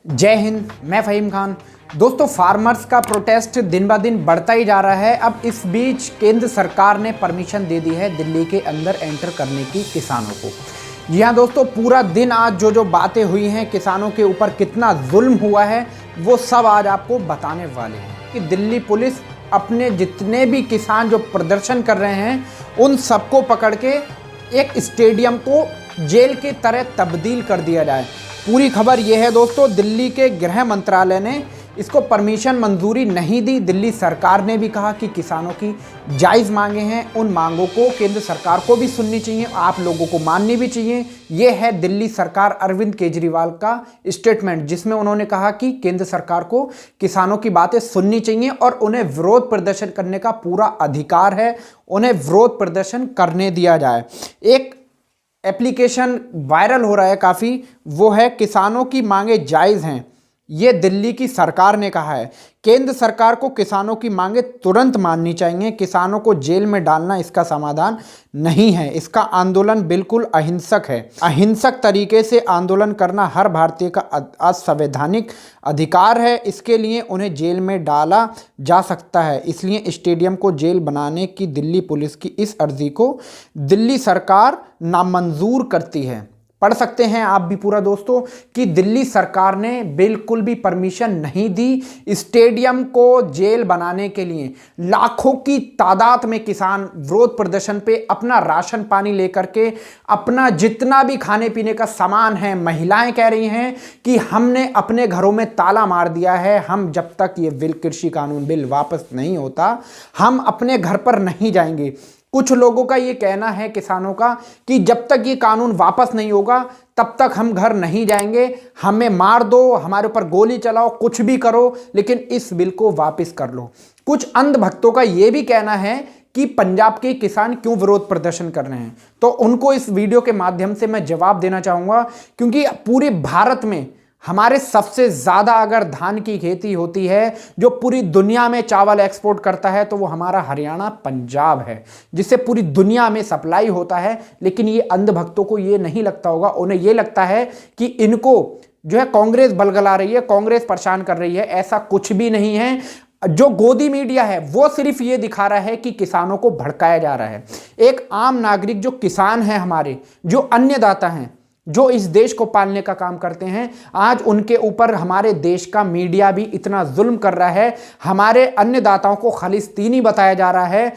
जय हिंद। मैं फ़हीम खान। दोस्तों, फार्मर्स का प्रोटेस्ट दिन ब दिन बढ़ता ही जा रहा है। अब इस बीच केंद्र सरकार ने परमिशन दे दी है दिल्ली के अंदर एंटर करने की किसानों को। जी हाँ दोस्तों, पूरा दिन आज जो बातें हुई हैं, किसानों के ऊपर कितना जुल्म हुआ है, वो सब आज आपको बताने वाले हैं कि दिल्ली पुलिस अपने जितने भी किसान जो प्रदर्शन कर रहे हैं उन सबको पकड़ के एक स्टेडियम को जेल की तरह तब्दील कर दिया जाए। पूरी खबर यह है दोस्तों, दिल्ली के गृह मंत्रालय ने इसको परमिशन मंजूरी नहीं दी। दिल्ली सरकार ने भी कहा कि किसानों की जायज़ मांगे हैं, उन मांगों को केंद्र सरकार को भी सुननी चाहिए, आप लोगों को माननी भी चाहिए। ये है दिल्ली सरकार अरविंद केजरीवाल का स्टेटमेंट, जिसमें उन्होंने कहा कि केंद्र सरकार को किसानों की बातें सुननी चाहिए और उन्हें विरोध प्रदर्शन करने का पूरा अधिकार है, उन्हें विरोध प्रदर्शन करने दिया जाए। एक एप्लीकेशन वायरल हो रहा है काफ़ी, वो है किसानों की मांगे जायज़ हैं, ये दिल्ली की सरकार ने कहा है। केंद्र सरकार को किसानों की मांगे तुरंत माननी चाहिए। किसानों को जेल में डालना इसका समाधान नहीं है। इसका आंदोलन बिल्कुल अहिंसक है। अहिंसक तरीके से आंदोलन करना हर भारतीय का असंवैधानिक अधिकार है। इसके लिए उन्हें जेल में डाला जा सकता है। इसलिए स्टेडियम को जेल बनाने की दिल्ली पुलिस की इस अर्जी को दिल्ली सरकार नामंजूर करती है। पढ़ सकते हैं आप भी पूरा दोस्तों कि दिल्ली सरकार ने बिल्कुल भी परमिशन नहीं दी स्टेडियम को जेल बनाने के लिए। लाखों की तादाद में किसान विरोध प्रदर्शन पे अपना राशन पानी लेकर के, अपना जितना भी खाने पीने का सामान है, महिलाएं कह रही हैं कि हमने अपने घरों में ताला मार दिया है, हम जब तक ये बिल, कृषि कानून बिल वापस नहीं होता, हम अपने घर पर नहीं जाएंगे। कुछ लोगों का ये कहना है, किसानों का, कि जब तक ये कानून वापस नहीं होगा तब तक हम घर नहीं जाएंगे, हमें मार दो, हमारे ऊपर गोली चलाओ, कुछ भी करो, लेकिन इस बिल को वापस कर लो। कुछ अंधभक्तों का ये भी कहना है कि पंजाब के किसान क्यों विरोध प्रदर्शन कर रहे हैं, तो उनको इस वीडियो के माध्यम से मैं जवाब देना चाहूँगा। क्योंकि पूरे भारत में हमारे सबसे ज़्यादा अगर धान की खेती होती है, जो पूरी दुनिया में चावल एक्सपोर्ट करता है, तो वो हमारा हरियाणा पंजाब है, जिससे पूरी दुनिया में सप्लाई होता है। लेकिन ये अंधभक्तों को ये नहीं लगता होगा, उन्हें ये लगता है कि इनको जो है कांग्रेस बलगला रही है, कांग्रेस परेशान कर रही है। ऐसा कुछ भी नहीं है। जो गोदी मीडिया है वो सिर्फ ये दिखा रहा है कि किसानों को भड़काया जा रहा है। एक आम नागरिक, जो किसान है हमारे, जो अन्नदाता हैं, जो इस देश को पालने का काम करते हैं, आज उनके ऊपर हमारे देश का मीडिया भी इतना जुल्म कर रहा है। हमारे अन्नदाताओं को खालिस्तीनी बताया जा रहा है।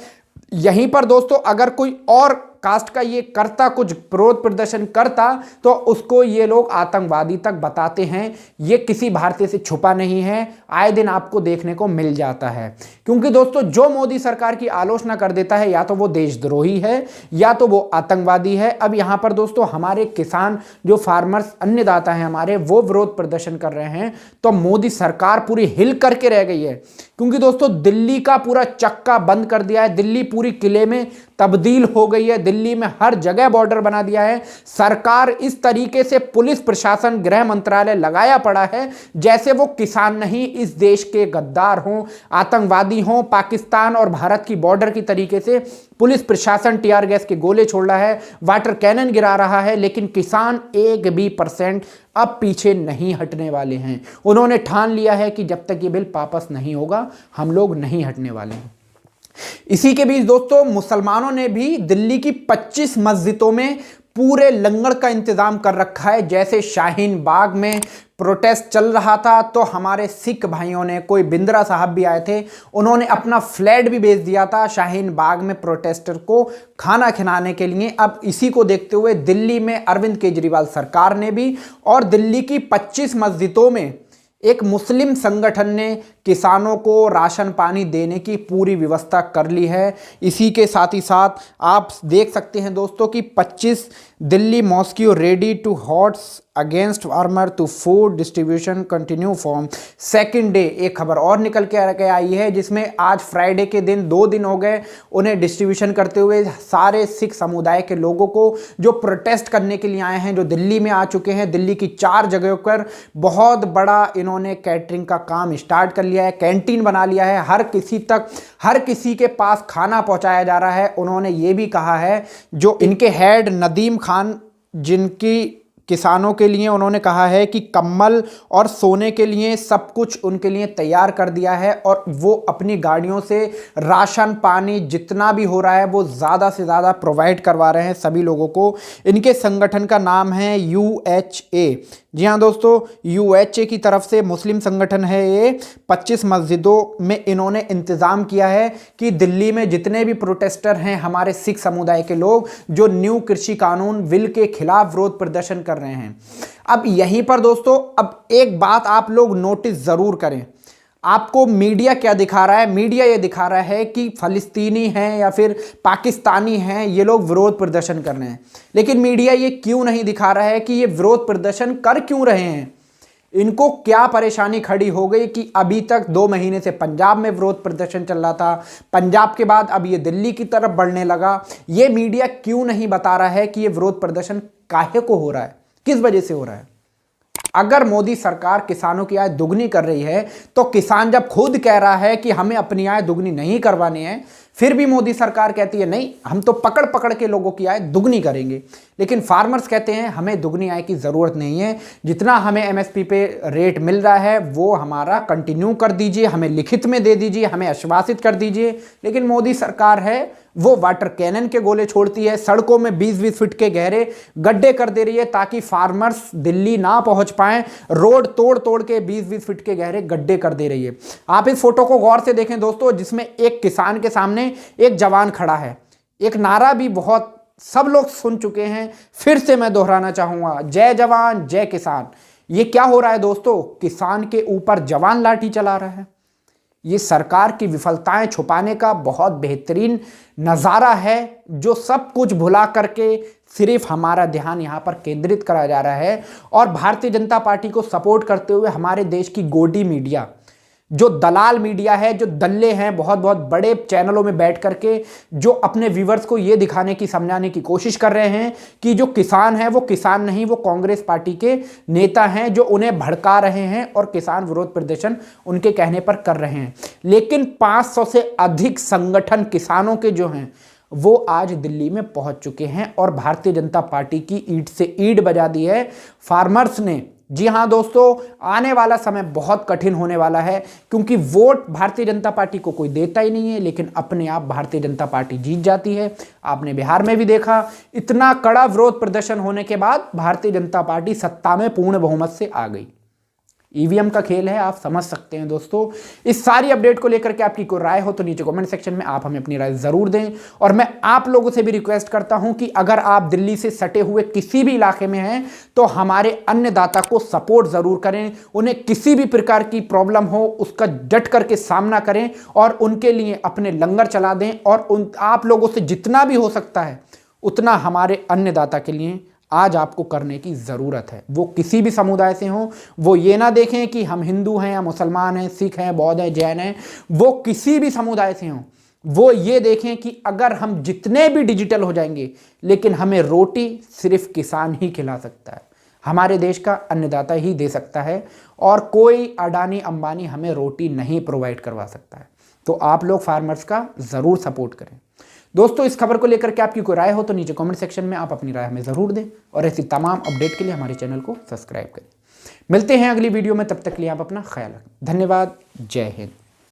यहीं पर दोस्तों, अगर कोई और कास्ट का ये करता, कुछ विरोध प्रदर्शन करता, तो उसको ये लोग आतंकवादी तक बताते हैं। ये किसी भारतीय से छुपा नहीं है, आए दिन आपको देखने को मिल जाता है। क्योंकि दोस्तों, जो मोदी सरकार की आलोचना कर देता है, या तो वो देशद्रोही है या तो वो आतंकवादी है। अब यहाँ पर दोस्तों हमारे किसान, जो फार्मर्स, अन्नदाता हैं हमारे, वो विरोध प्रदर्शन कर रहे हैं, तो मोदी सरकार पूरी हिल करके रह गई है। क्योंकि दोस्तों दिल्ली का पूरा चक्का बंद कर दिया है, दिल्ली पूरी किले में तब्दील हो गई है, दिल्ली में हर जगह बॉर्डर बना दिया है। सरकार इस तरीके से, पुलिस प्रशासन, गृह मंत्रालय लगाया पड़ा है जैसे वो किसान नहीं, इस देश के गद्दार हों, आतंकवादी हों। पाकिस्तान और भारत की बॉर्डर की तरीके से पुलिस प्रशासन टीआर गैस के गोले छोड़ रहा है, वाटर कैनन गिरा रहा है, लेकिन किसान 1% अब पीछे नहीं हटने वाले हैं। उन्होंने ठान लिया है कि जब तक ये बिल वापस नहीं होगा, हम लोग नहीं हटने वाले हैं। इसी के बीच दोस्तों, मुसलमानों ने भी दिल्ली की 25 मस्जिदों में पूरे लंगर का इंतजाम कर रखा है। जैसे शाहीन बाग में प्रोटेस्ट चल रहा था, तो हमारे सिख भाइयों ने, कोई बिंद्रा साहब भी आए थे, उन्होंने अपना फ्लैट भी भेज दिया था शाहीन बाग में प्रोटेस्टर को खाना खिलाने के लिए। अब इसी को देखते हुए दिल्ली में अरविंद केजरीवाल सरकार ने भी, और दिल्ली की 25 मस्जिदों में एक मुस्लिम संगठन ने किसानों को राशन पानी देने की पूरी व्यवस्था कर ली है। इसी के साथ ही साथ आप देख सकते हैं दोस्तों कि 25 Delhi mosque ready to hosts against farmer to food distribution continue form second day. एक खबर और निकल के आई है, जिसमें आज फ्राइडे के दिन 2 दिन हो गए उन्हें डिस्ट्रीब्यूशन करते हुए। सारे सिख समुदाय के लोगों को जो प्रोटेस्ट करने के लिए आए हैं, जो दिल्ली में आ चुके हैं, दिल्ली की 4 जगहों पर बहुत बड़ा इन्होंने कैटरिंग का काम स्टार्ट कर लिया है, कैंटीन बना लिया है, हर किसी तक, हर किसी के पास खाना पहुंचाया जा रहा है। उन्होंने ये भी कहा है, जो इनके हेड नदीम खान, जिनकी किसानों के लिए उन्होंने कहा है कि कंबल और सोने के लिए सब कुछ उनके लिए तैयार कर दिया है और वो अपनी गाड़ियों से राशन पानी जितना भी हो रहा है वो ज़्यादा से ज़्यादा प्रोवाइड करवा रहे हैं सभी लोगों को। इनके संगठन का नाम है UHA। जी हाँ दोस्तों, UHA की तरफ से मुस्लिम संगठन है ये। 25 मस्जिदों में इन्होंने इंतज़ाम किया है कि दिल्ली में जितने भी प्रोटेस्टर हैं हमारे सिख समुदाय के लोग जो न्यू कृषि कानून बिल के खिलाफ विरोध प्रदर्शन कर रहे हैं। अब यहीं पर दोस्तों अब एक बात आप लोग नोटिस ज़रूर करें, आपको मीडिया क्या दिखा रहा है? मीडिया ये दिखा रहा है कि फ़लस्तीनी हैं या फिर पाकिस्तानी हैं, ये लोग विरोध प्रदर्शन कर रहे हैं। लेकिन मीडिया ये क्यों नहीं दिखा रहा है कि ये विरोध प्रदर्शन कर क्यों रहे हैं? इनको क्या परेशानी खड़ी हो गई कि अभी तक 2 महीने से पंजाब में विरोध प्रदर्शन चल रहा था, पंजाब के बाद अब ये दिल्ली की तरफ बढ़ने लगा। ये मीडिया क्यों नहीं बता रहा है कि ये विरोध प्रदर्शन काहे को हो रहा है, किस वजह से हो रहा है? अगर मोदी सरकार किसानों की आय दुगनी कर रही है तो किसान जब खुद कह रहा है कि हमें अपनी आय दुगनी नहीं करवानी है, फिर भी मोदी सरकार कहती है नहीं हम तो पकड़ पकड़ के लोगों की आय दुगनी करेंगे। लेकिन फार्मर्स कहते हैं हमें दुगनी आय की ज़रूरत नहीं है, जितना हमें MSP पे रेट मिल रहा है वो हमारा कंटिन्यू कर दीजिए, हमें लिखित में दे दीजिए, हमें आश्वासित कर दीजिए। लेकिन मोदी सरकार है वो वाटर कैनन के गोले छोड़ती है, सड़कों में 20-20 फीट के गहरे गड्ढे कर दे रही है ताकि फार्मर्स दिल्ली ना पहुंच पाएं। रोड तोड़ तोड़ के 20-20 फीट के गहरे गड्ढे कर दे रही है। आप इस फोटो को गौर से देखें दोस्तों, जिसमें एक किसान के सामने एक जवान खड़ा है। एक नारा भी बहुत सब लोग सुन चुके हैं, फिर से मैं दोहराना चाहूंगा, जय जवान जय किसान। ये क्या हो रहा है दोस्तों? किसान के ऊपर जवान लाठी चला रहा है। ये सरकार की विफलताएं छुपाने का बहुत बेहतरीन नज़ारा है, जो सब कुछ भुला करके सिर्फ हमारा ध्यान यहाँ पर केंद्रित करा जा रहा है। और भारतीय जनता पार्टी को सपोर्ट करते हुए हमारे देश की गोडी मीडिया, जो दलाल मीडिया है, जो दल्ले हैं, बहुत बहुत बड़े चैनलों में बैठ करके जो अपने व्यूवर्स को ये दिखाने की समझाने की कोशिश कर रहे हैं कि जो किसान है वो किसान नहीं, वो कांग्रेस पार्टी के नेता हैं जो उन्हें भड़का रहे हैं और किसान विरोध प्रदर्शन उनके कहने पर कर रहे हैं। लेकिन 500 से अधिक संगठन किसानों के जो हैं वो आज दिल्ली में पहुंच चुके हैं और भारतीय जनता पार्टी की ईंट से ईंट बजा दी है फार्मर्स ने। जी हाँ दोस्तों, आने वाला समय बहुत कठिन होने वाला है, क्योंकि वोट भारतीय जनता पार्टी को कोई देता ही नहीं है, लेकिन अपने आप भारतीय जनता पार्टी जीत जाती है। आपने बिहार में भी देखा, इतना कड़ा विरोध प्रदर्शन होने के बाद भारतीय जनता पार्टी सत्ता में पूर्ण बहुमत से आ गई। EVM का खेल है, आप समझ सकते हैं दोस्तों। इस सारी अपडेट को लेकर के आपकी कोई राय हो तो नीचे कमेंट सेक्शन में आप हमें अपनी राय जरूर दें। और मैं आप लोगों से भी रिक्वेस्ट करता हूं कि अगर आप दिल्ली से सटे हुए किसी भी इलाके में हैं तो हमारे अन्नदाता को सपोर्ट जरूर करें। उन्हें किसी भी प्रकार की प्रॉब्लम हो उसका डट करके सामना करें और उनके लिए अपने लंगर चला दें। और आप लोगों से जितना भी हो सकता है उतना हमारे अन्नदाता के लिए आज आपको करने की ज़रूरत है। वो किसी भी समुदाय से हो, वो ये ना देखें कि हम हिंदू हैं या मुसलमान हैं, सिख हैं, बौद्ध हैं, जैन हैं, वो किसी भी समुदाय से हों, वो ये देखें कि अगर हम जितने भी डिजिटल हो जाएंगे लेकिन हमें रोटी सिर्फ किसान ही खिला सकता है, हमारे देश का अन्नदाता ही दे सकता है और कोई अडानी अंबानी हमें रोटी नहीं प्रोवाइड करवा सकता है। तो आप लोग फार्मर्स का ज़रूर सपोर्ट करें। दोस्तों, इस खबर को लेकर के आपकी कोई राय हो तो नीचे कमेंट सेक्शन में आप अपनी राय हमें ज़रूर दें और ऐसी तमाम अपडेट के लिए हमारे चैनल को सब्सक्राइब करें। मिलते हैं अगली वीडियो में, तब तक के लिए आप अपना ख्याल रखें। धन्यवाद। जय हिंद।